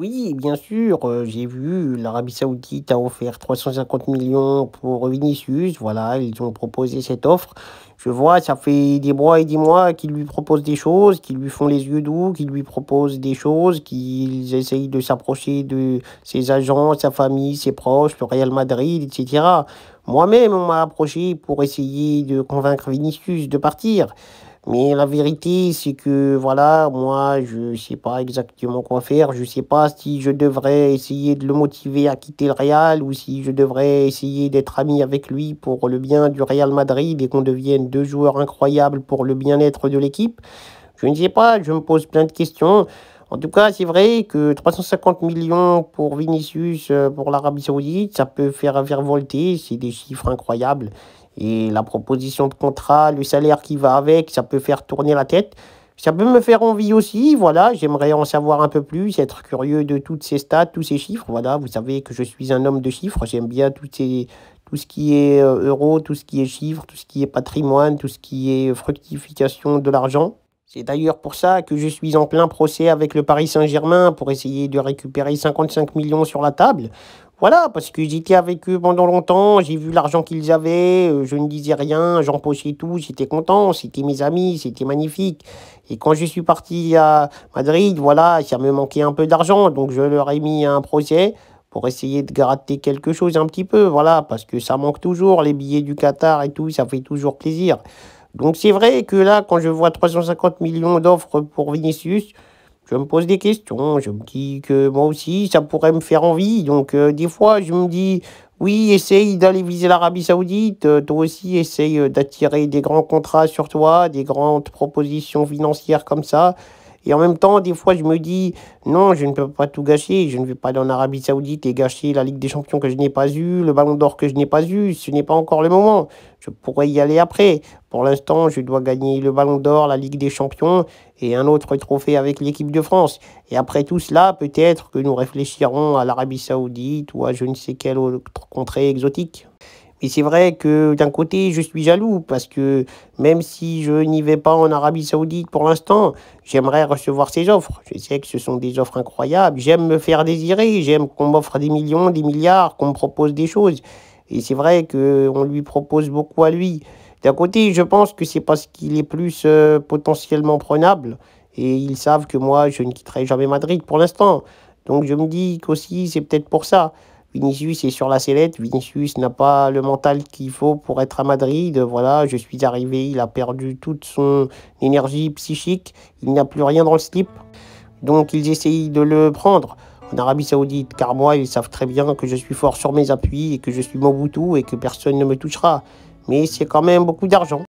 Oui, bien sûr, j'ai vu l'Arabie Saoudite a offert 350 millions pour Vinicius. Voilà, ils ont proposé cette offre. Je vois, ça fait des mois et des mois qu'ils lui proposent des choses, qu'ils lui font les yeux doux, qu'ils lui proposent des choses, qu'ils essayent de s'approcher de ses agents, sa famille, ses proches, le Real Madrid, etc. Moi-même, on m'a approché pour essayer de convaincre Vinicius de partir. Mais la vérité, c'est que voilà, moi, je sais pas exactement quoi faire. Je sais pas si je devrais essayer de le motiver à quitter le Real ou si je devrais essayer d'être ami avec lui pour le bien du Real Madrid et qu'on devienne deux joueurs incroyables pour le bien-être de l'équipe. Je ne sais pas, je me pose plein de questions. En tout cas, c'est vrai que 350 millions pour Vinicius, pour l'Arabie Saoudite, ça peut faire virevolter, c'est des chiffres incroyables. Et la proposition de contrat, le salaire qui va avec, ça peut faire tourner la tête. Ça peut me faire envie aussi, voilà, j'aimerais en savoir un peu plus, être curieux de toutes ces stats, tous ces chiffres. Voilà, vous savez que je suis un homme de chiffres, j'aime bien tout ce qui est euros, tout ce qui est chiffres, tout ce qui est patrimoine, tout ce qui est fructification de l'argent. C'est d'ailleurs pour ça que je suis en plein procès avec le Paris Saint-Germain pour essayer de récupérer 55 millions sur la table. Voilà, parce que j'étais avec eux pendant longtemps, j'ai vu l'argent qu'ils avaient, je ne disais rien, j'empochais tout, j'étais content, c'était mes amis, c'était magnifique. Et quand je suis parti à Madrid, voilà, ça me manquait un peu d'argent, donc je leur ai mis un procès pour essayer de gratter quelque chose un petit peu, voilà, parce que ça manque toujours, les billets du Qatar et tout, ça fait toujours plaisir. Donc c'est vrai que là, quand je vois 350 millions d'offres pour Vinicius, je me pose des questions. Je me dis que moi aussi, ça pourrait me faire envie. Donc des fois, je me dis, oui, essaye d'aller viser l'Arabie Saoudite. Toi aussi, essaye d'attirer des grands contrats sur toi, des grandes propositions financières comme ça. Et en même temps, des fois, je me dis, non, je ne peux pas tout gâcher. Je ne vais pas aller en Arabie Saoudite et gâcher la Ligue des Champions que je n'ai pas eu, le Ballon d'Or que je n'ai pas eu. Ce n'est pas encore le moment. Je pourrais y aller après. Pour l'instant, je dois gagner le Ballon d'Or, la Ligue des Champions et un autre trophée avec l'équipe de France. Et après tout cela, peut-être que nous réfléchirons à l'Arabie Saoudite ou à je ne sais quelle autre contrée exotique. Et c'est vrai que d'un côté, je suis jaloux parce que même si je n'y vais pas en Arabie Saoudite pour l'instant, j'aimerais recevoir ces offres. Je sais que ce sont des offres incroyables. J'aime me faire désirer. J'aime qu'on m'offre des millions, des milliards, qu'on me propose des choses. Et c'est vrai qu'on lui propose beaucoup à lui. D'un côté, je pense que c'est parce qu'il est plus potentiellement prenable. Et ils savent que moi, je ne quitterai jamais Madrid pour l'instant. Donc je me dis qu'aussi, c'est peut-être pour ça. Vinicius est sur la sellette. Vinicius n'a pas le mental qu'il faut pour être à Madrid. Voilà, je suis arrivé, il a perdu toute son énergie psychique. Il n'a plus rien dans le slip. Donc ils essayent de le prendre en Arabie Saoudite. Car moi, ils savent très bien que je suis fort sur mes appuis et que je suis Mobutu et que personne ne me touchera. Mais c'est quand même beaucoup d'argent.